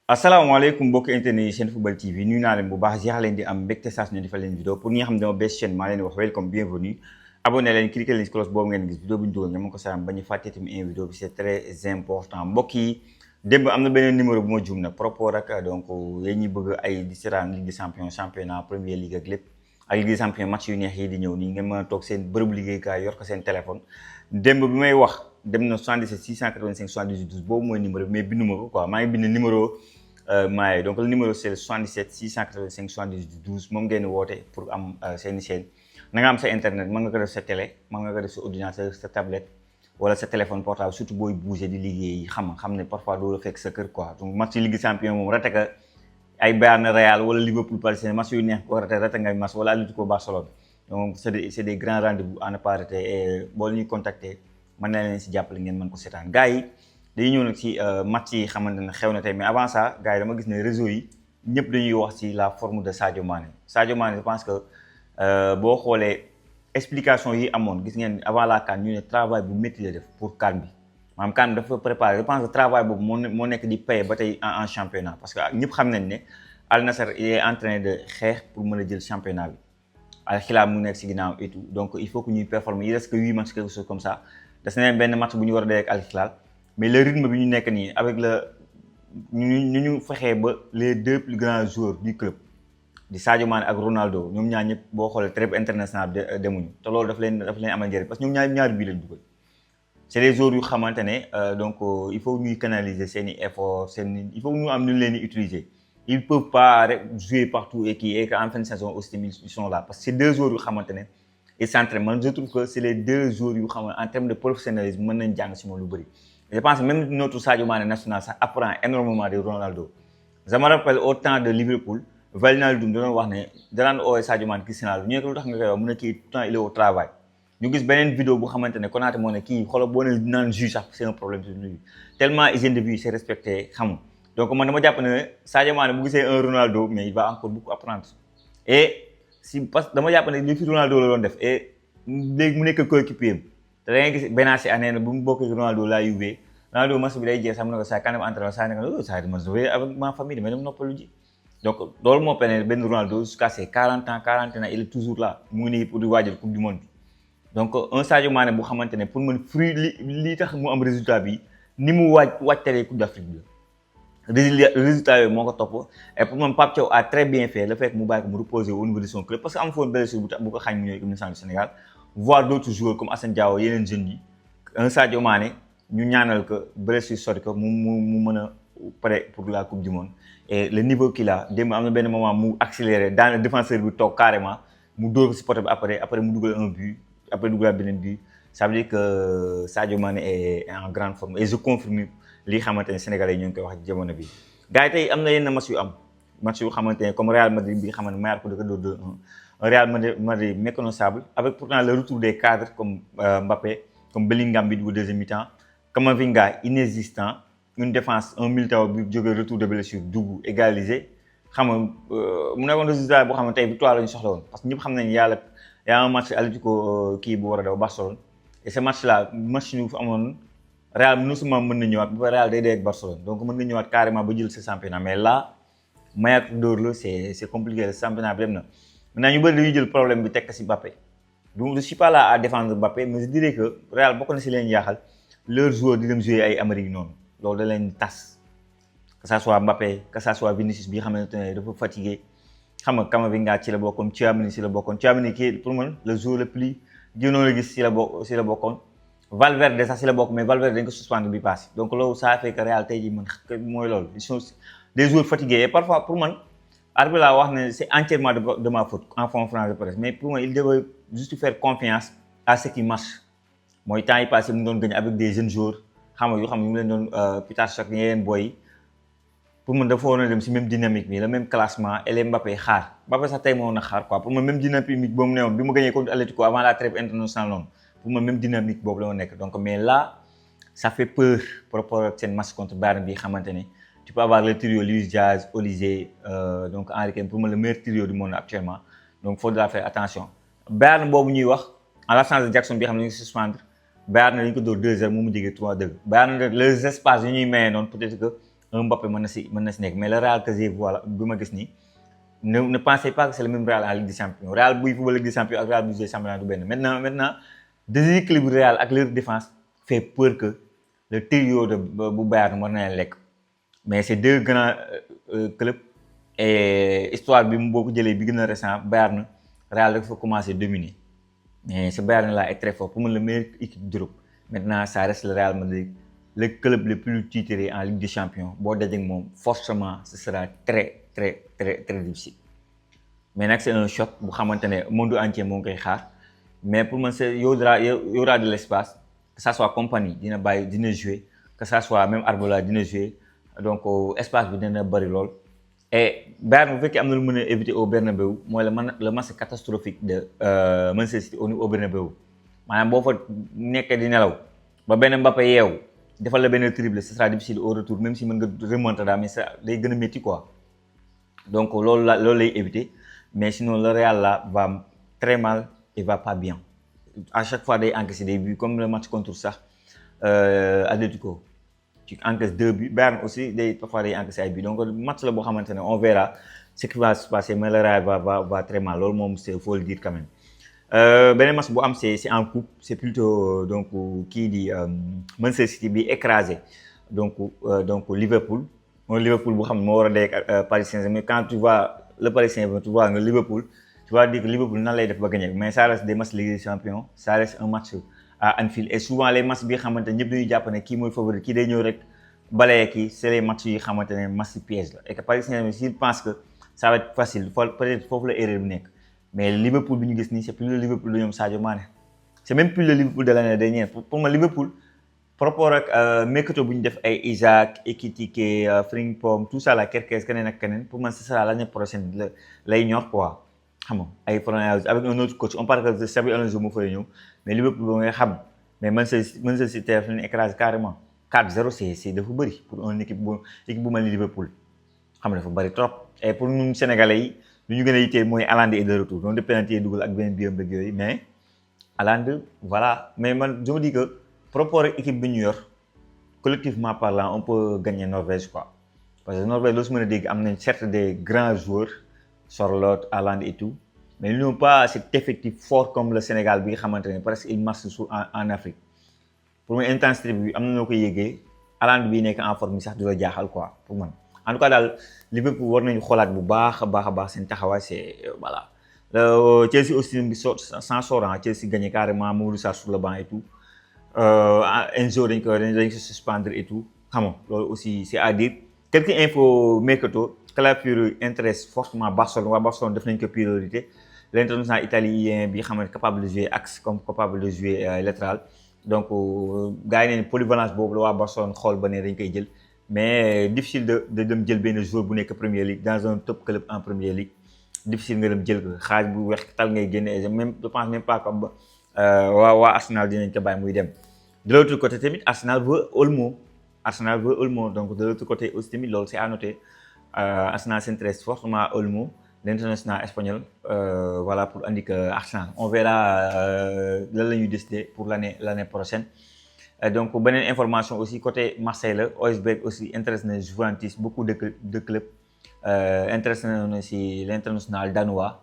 asalaamaaleykum mbokki internet yi seen football TV nuyu naa leen bu baax jeex leen di am mbégte saa su ne defal leen vidéo pour ñi nga xam ne dama bees chaîne maa leen di wax welcome bienvenue abonné leen cliquer leen si cloche boobu ngeen gis vidéo bu ñu dugal nga mën ko saam ba ñu fàtte tamit une vidéo bi c'est très important mbokk yi démb am na beneen numéro bu ma juum nag par rapport ak donc yéen ñi bëgg ay di seetaan Ligue des champions championnat première ligue ak lépp ak Ligue des champions match yu neex yi di ñëw nii ngeen mën a toog seen bërëbu liggéeykaay yor ko seen téléphone démb bi may wax dem na 77 685 78 12 boobu mooy numéro bi mais binduma ko quoi maa ngi bind numéro maaye donc le numéro c'est le 77 685 78 12 moom ngeen woote pour am seen chaîne na nga am sa internet mën nga ko def sa télé mën nga ko def sa ordinateur sa tablette wala sa téléphone portable surtout booy bouger di liggéey xam ne parfois doo la fekk sa kër quoi donc match Ligue champion moom rate ka ay Bayern Real wala Liverpool Paris Saint-Germain match yu neex ko rate nga match wala Atlético Barcelone donc c'est des grands rendez-vous à ne pas rater et boo ñuy contacter mën na leen si jàppale ngeen mën ko seetaan gars yi dañuy ñëw nag ci match yi xamante ne xew na tey mais avant ça gars yi dama gis ne réseau yi ñëpp dañuy wax ci la forme de Sadio Mané je pense que boo xoolee explication yi amoon gis ngeen avant la CAN ñu ne travail bu métti la def pour CAN bi maanaam CAN bi dafa préparé je pense que travail boobu moo nekk di paye ba tey en championnat parce que ñëpp xam nañ ne Al Nassr il est en train de xeex pour mën a jël championnat bi Al Hilal mu nekk ci ginnaaw et tout donc il faut que ñuy performer il reste que 8 matchs quelque chose comme ça des na benn match bu ñu war a dee ak Al Hilal mais le rythme bi ñu nekk nii avec le ñu fexee ba les deux plus grands joueurs du club di Sadio Mané ak Ronaldo ñoom ñaar ñëpp boo xoolee trêve international demuñu te loolu daf leen amal njëriñ parce que ñoom ñaari bii lañ dugal c'est les joueurs yu xamante ne donc il faut ñuy canaliser seen i effort il faut ñu am ñu leen di utiliser ils peuvent pas jouer partout et qu'en fin de saison aussi ils sont là parce que c'est deux joueurs yu xamante ne ils s'entraînent man je trouve que c'est les deux joueurs yu xamante en termes de professionnalisme mën nañ jàng si moom lu bëri. Je pense que même notre Sadio Mané national ça apprend énormément de Ronaldo. Je me rappelle au temps de Liverpool, Wijnaldum doon wax ne danaan ooy Sadio Mané Cristiano ñu ne ko lu tax nga koy wax mu ne kii tout le temps il est au travail. ñu gis beneen vidéo bu xamante ne Konaté moo ne kii xoolal boo ne naan juge sax c'est un problème sur lui tellement hygiène de vie c'est respecté xam donc man dama jàpp ne Sadio Mané bu gisee un Ronaldo mais il va encore beaucoup apprendre et si parce que dama jàpp ne li fi Ronaldo la doon def et léegi mu nekk coéquipier te da ngay gis Benassi année na bu mu bokk Ronaldo laa yóbbee Ronaldo match bi day jeex sax mu ne ko saa kanam entraînement saa ne ko saa man je vais avec ma famille damay dem noppalu ji donc loolu moo permet benn Ronaldo jusqu'à ses 40 ans il est toujours là mu ngi nii pour di waajal coupe du monde bi donc un Sadio Mané bu xamante ne pour man fruit li tax mu am résultat bi ni mu waajtalee coupe d'Afrique bi la résultat yooyu moo ko topp et pour man Pape Thiaw a très bien fait le fait que mu bàyyi ko mu reposer au niveau de son club parce que am foon blessure bu ko xañ mu ñëw équipe nationale du Sénégal voir d'autres joueurs comme Assane Diao yeneen jeunes yi un Sadio Mané ñu ñaanal que blessure sori ko mu mën a prêt pour la coupe du monde et le niveau qu'il a démb am na benn moment mu accéléré dans le défenseur bi toog carrément mu dóor ko si poteau bi après mu dugal un but après dugal beneen but ça veut dire que Sadio Mané est en grande forme et je confirme li xamante ne Sénégalais yi ñu ngi koy wax ci jamono bi gars yi tey am na yenn match yu xamante ne comme Real Madrid bi xamante ne Maillard ko da ko dóor 2-1 Real Madrid méconnaissable avec pourtant le retour des cadres comme Mbappé comme Bellingham bi dugg deuxième mi-temps Camavinga inexistant une défense un Militao bi jógee retour de blessure dugg égalisé xam nga mu nekkoon résultat boo xam ne tey victoire la ñu soxla woon parce que ñëpp xam nañu y a un match Atlético kii bu war a daw Barcelone et ce match là match ñu fa amoon Real non seulement mën na ñëwaat ba Real day dee ak Barcelone donc mën nga ñëwaat carrément ba jël sa championnat mais là Maillard dóor la c'est compliqué le championnat bi dem na maintenant ñu bëri dañuy jël problème bi tekk si Mbappé donc je suis pas là à défendre Mbappé mais je dirais que Real bokk na si leen jaaxal leurs joueurs di dem jouer ay Amérique noonu loolu da leen tas que ça soit Mbappé que ça soit Vinicius bi xamante ne dafa fatigué xam nga Camavinga ci la bokkoon Tchouaméni ci la bokkoon Tchouaméni kii pour man le joueur le plus gënoon la gis ci la bokkoon Valverde sax ci la bokk mais Valverde dañ ko suspendre bi passé donc loolu ça fait que Real tey jii man mooy loolu ils sont des joueurs fatigués et parfois pour man arbitre laa wax ne c'est entièrement de ma faute en conférence de presse mais pour moi il devait juste faire confiance à ce qui marche mooy temps yi passé mu doon gagné avec des jeunes joueurs xam nga yoo xam ne mu leen doon Peter Cheikh yeneen boy pour man dafa waroon a dem si même dynamique bi le même classement et les Mbappé xaar Mbappé sax tey moo na xaar quoi pour man même dynamique boobu ne woon bi mu gagné contre Atlético avant la trêve internationale noonu pour man même dynamique boobu la ma nekk donc mais là ça fait peur par rapport ak seen match contre Bayern bi xamante ne tu peux avoir le trio Luis Diaz Olise donc Henry Kane pour moi le meilleur trio du monde actuellement donc faudra faire attention Bayern boobu ñuy wax en l'absence de Jackson bi xam ne ñu ngi suspendre Bayern dañu ko dóor 2-0 mu jege 3-2 Bayern les espaces yi ñuy maye noonu peut-être que un Mbappé mën na si nekk mais le Real que j'ai voilà bi ma gis nii ne pensez pas que c'est le même Real en Ligue des Champions Real buy football Ligue des Champions ak Real buy jouer championnat du benn maintenant déséquilibre Real ak leur défense fait peur que le trio de bu Bayern mën na leen lekk mais c'est deux grands clubs et histoire bi mu boo ko jëlee bi gën a récent Bayern Real dafa commencé dominer mais ce Bayern là est très fort pour moi la meilleure équipe d'Europe maintenant ça reste le Real Madrid le club le plus titré en Ligue des Champions boo dajee moom forcément ce sera très difficile mais nag c'est un choc bu xamante ne monde entier moo ngi koy xaar mais pour moi c'est y aura de l'espace que ça soit Kompany dina bàyyi dina jouer que ça soit même Arbola dina jouer donc espace bi dina bëri lool et Bayern bu fekkee am na lu mën a éviter au Bernabeu mooy le match catastrophique de Manchester City au Bernabeu maanaam boo fa nekkee di nelaw ba benn Mbappé yeewu defal la benn triplé ce sera difficile au retour même si mën nga remonter daal mais ça day gën a métti quoi donc loolu lay éviter mais sinon le Real là va très mal et va pas bien à chaque fois day encaisser des buts comme le match contre sax Atlético tu encaisses 2 buts Bayern aussi parfois day encaisser ay buts donc match la boo xamante ne on verra ce qui va se passer mais le Real va très mal loolu moom c'est faut le dire quand même beneen match bu am c'est en coupe c'est plutôt donc kii di Manchester City bi écrasé donc Liverpool mooy Liverpool bu xam ne moo war a dee ak Paris Saint-Germain mais quand tu vois le Paris Saint-Germain tu vois nga Liverpool tu vas dire que Liverpool nan lay def ba gagner mais ça reste des matchs Ligue des Champions ça reste un match à Anfield et souvent les matchs bi nga xamante ne ñëpp dañuy jàpp ne kii mooy favori kii day ñëw rek balayee kii c'est les matchs yi xamante ne match piège la et que Paris Saint-Germain s'il pense que ça va être facile peut-être foofu la erreur bi nekk mais Liverpool bi ñu gis nii c'est plus le Liverpool de ñoom Sadio Mané c'est même plus le Liverpool de l'année dernière pour moi Liverpool par rapport ak mercato bu ñu def ay Isaac Ekitike Frimpong tout ça la Kerkez keneen ak keneen pour moi ce sera l'année prochaine lay ñor quoi xam nga ay Fernandes avec un autre coach on parle que Xabi Alonso moo fay ñëw mais Liverpool ba nga xam mais Manchester City daf leen écrasé carrément 4-0 c'est dafa bëri pour une équipe bu mel ni Liverpool xam nga dafa bëri trop et pour ñun Sénégalais yi lu ñu gën a yittee mooy Haaland est de retour donc de penalty yi dugal ak benn biom bëgg yooyu mais Haaland voilà mais man je me dis que par rapport ak équipe bi ñu yor collectivement parlant on peut gagner Norvège quoi parce que Norvège loo si mën a dégg am nañ certes des grands joueurs Charlotte Haaland et tout mais ils n'ont pas cet effectif fort comme le Sénégal bi nga xamante ne presque il marche en Afrique pour moi intensité bi am na noo ko yéegee Haaland bi nekk en forme bi sax du la jaaxal quoi pour man en tout cas daal Liverpool war nañu xoolaat bu baax a baax seen taxawaay c'est voilà Chelsea aussi bi sans sortant Chelsea gagné carrément Mamadou Sarr sur le banc et tout Enzo dañ ko suspendre et tout xam nga loolu aussi c'est à dire quelques infos mercato Calafiori intéresse fortement Barcelone waa Barcelone def nañ ko priorité l'international italien bi xam ne capable de jouer axe comme capable de jouer latéral donc gars yi ne polyvalence boobu la waa Barcelone xool ba ne dañ koy jël mais difficile de dem jël benn joueur bu nekk Premier League dans un top club en Premier League difficile nga dem jël ko xaalis bu weex tal ngay génne même je pense même pas comme waa Arsenal dinañ ko bàyyi muy dem de l'autre côté tamit Arsenal veut Olmo donc de l'autre côté aussi tamit loolu c'est à noter Arsenal s'intéresse fortement à Olmo l'international espagnol voilà pour indiquer Arsenal on verra lan la ñuy décider pour l'année prochaine donc beneen information aussi côté Marseille la Højbjerg aussi intéresse na Juventus beaucoup de clubs intéresse na si l'international danois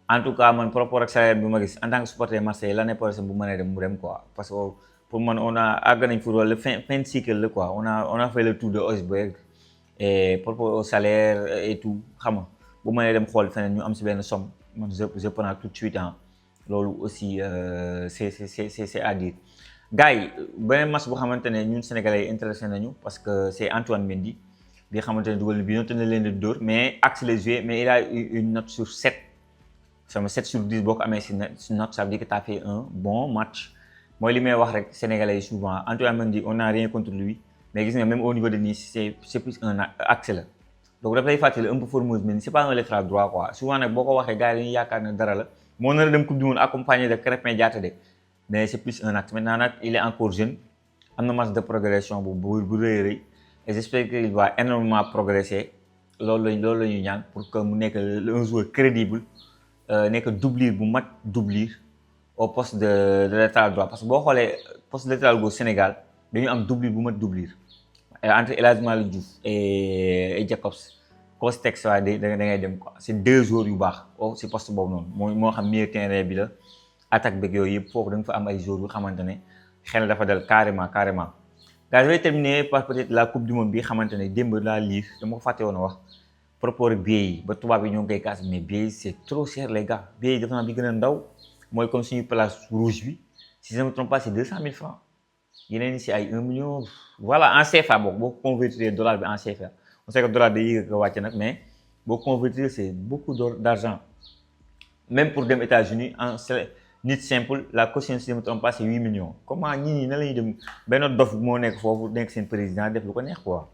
en tout cas man par rapport ak salaire bi ma gis en tant que supporter Marseille l'année prochaine bu mënee dem mu dem quoi parce que pour man on a àgg nañ pour le fin de cycle la quoi on a fait le tour de Højbjerg et par rapport au salaire et tout xam nga bu mënee dem xool feneen ñu am si benn somme man je prends tout de suite loolu aussi c'est à dire gars yi beneen match boo xamante ne ñun Sénégalais yi intéressé nañu parce que c'est Antoine Mendy bi nga xamante ne dugal bi noonu la leen di dóor mais axe les joué mais il a eu une note sur 7 sama 7 sur 10 boo ko amee si note ça veut dire que t'as fait un bon match mooy li may wax rek Sénégalais yi souvent Antoine Mendy on n'a rien contre lui mais gis nga même au niveau de Nice c'est plus un axe la donc daf lay fàttali un peu Formose mais c'est pas un latéral droit quoi souvent nag boo ko waxee gars yi dañuy yaakaar ne dara la moo nar a dem coupe du monde accompagné de Krépin Diatta de mais c'est plus un axe maintenant nag il est encore jeune am na marge de progression bu rëy et j'espère qu'il va énormément progresser loolu la ñuy ñaan pour que mu nekk un joueur crédible nekk doublure bu mat doublure au poste de latéral droit parce que boo xoolee poste de latéral gauche Sénégal dañu am doublure bu mat doublure entre El Hadji Malick Diouf et Jacobs Castex waaye da ngay dem quoi c'est 2 joueurs yu baax si poste boobu noonu mooy moo xam milieu terrain bi la attaque beeg yooyu yëpp foofu da nga fa am ay joueurs yu xamante ne xel dafa dal carrément. Gars, je vais terminer par peut-être la coupe du monde bi xamante ne démb laa lire dama ko fàtte woon a wax par rapport ak billets yi ba tubaab yi ñoo ngi koy kaas mais billets yi c'est trop cher les gars billets yi dafa naa bi gën a ndaw mooy comme suñu place rouge bi si je ne me trompe pas c'est 200 000 francs yeneen si ay 1 million voilà en CFA boo convertir dollar bi en CFA on sait que dollar day yéeg ak wàcc nag mais boo convertir c'est beaucoup d'argent même pour dem États-Unis en nit simple la caution si je ne me trompe pas c'est 8 millions comment ñii na la ñuy dem benn dof moo nekk foofu nekk seen président def lu ko neex quoi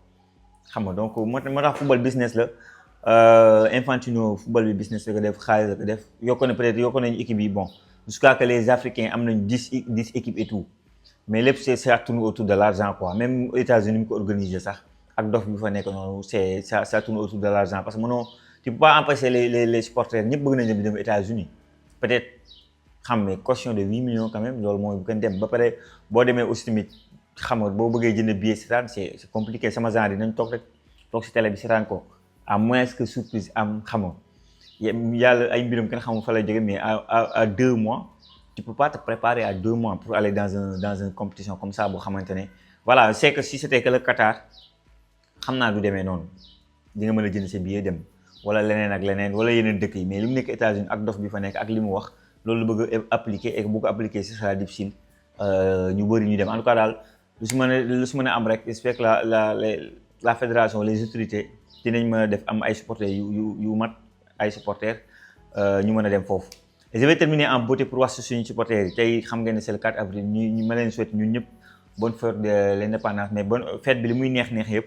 xam nga donc moo tax football business la Infantino football bi business la ko def xaalis la ko def yokk na peut-être yokk nañu équipe yi bon jusqu'à que les Africains am nañ 10 équipes et tout mais lépp ça tourne autour de l'argent quoi même États-Unis mu ko organisé sax ak dof bi fa nekk noonu ça tourne autour de l'argent parce que mënoo tu peux pas empêcher les supporters ñëpp bëgg nañ dem États-Unis peut-être xam nga caution de 8 millions quand même loolu mooy bu gën dem ba pare boo demee aussi tamit xam nga boo bëggee jënd billet seetaan c'est compliqué sama genre yi nañ toog si télé bi seetaan ko à moins que surprise am xam nga yàlla ay mbiram kenn xamul fa lay jóge mais à 2 mois tu peux pas te préparer à 2 mois pour aller dans une compétition comme ça boo xamante ne voilà c'est que si c'était que le Qatar xam naa du demee noonu di nga mën a jënd sa billet dem wala leneen ak leneen wala yeneen dëkk yi mais li mu nekk États-Unis ak dof bi fa nekk ak li mu wax loolu bëgg a appliquer et bu ko appliquer ce sera difficile ñu bëri ñu dem en tout cas daal lu si mën a am rek j'espère que la fédération les autorités dinañ mën a def am ay supporters yu mat ay supporters ñu mën a dem foofu. Et je vais terminer en beauté pour wax suñu supporters yi tey xam ngeen ne c'est le 4 avril ñu ma leen souhaite ñun ñëpp bonne fête de l'indépendance mais bonne fête bi li muy neex yëpp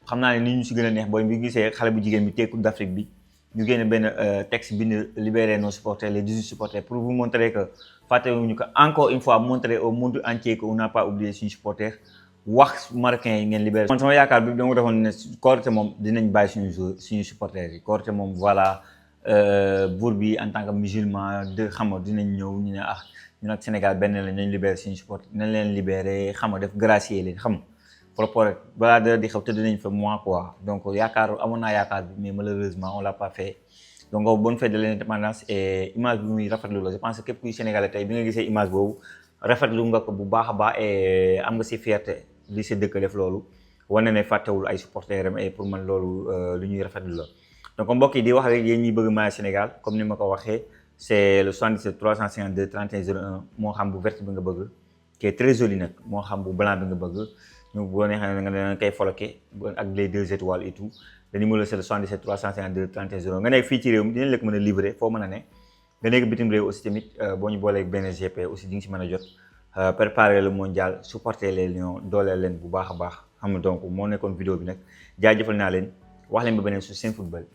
xam naa ne ni ñu si gën a neex booy bi gisee xale bu jigéen bi tey Coupe d'Afrique bi. ñu génne benn texte bind libérer nos supporters les 18 supporters pour vous montrer que fàttewuñu que encore une fois montrer au monde entier que on n'a pas oublié suñu supporters wax marocains yi ngeen libérer. man sama yaakaar bi dama defoon ne Korité moom dinañ bàyyi suñu supporters yi Korité moom voilà buur bi en tant que musulman de xam nga dinañ ñëw ñu ne ñu nag Sénégal benn la nañ libérer suñu supporters nañ leen libérer xam nga def gracier leen xam nga par rapport ak balaa dara di xew tëdd nañ fa mois quoi donc amoon naa yaakaar bi mais malheureusement on l'a pas fait donc bonne fête de l'indépendance et image bi muy rafetlu la je pense que képp kuy sénégalais tey bi nga gisee image boobu rafetlu nga ko bu baax a baax et am nga si fierté li sa dëkk def loolu wane ne fàttewul ay supporters am et pour man loolu lu ñuy rafetlu la donc mbokk yi di wax rek yéen ñi bëgg maillot Sénégal comme ni ma ko waxee c'est le 77 352 31 01 moo xam bu vert bi nga bëgg qui est très joli nag moo xam bu blanc bi nga bëgg ñu boo neexee nga ne koy foloqué ak les 2 étoiles et tout le numéro c'est le 77 352 31 01 nga nekk fii ci réew mi dinañ la ko mën a livrer foo mën a ne nga nekk bitim réew aussi tamit boo ñu booleeg benn GP aussi di nga si mën a jot préparer le mondial supporter les Lions dooleel leen bu baax a baax xam nga donc moo nekkoon vidéo bi nag jaajëfal naa leen wax leen ba beneen su Senfootball.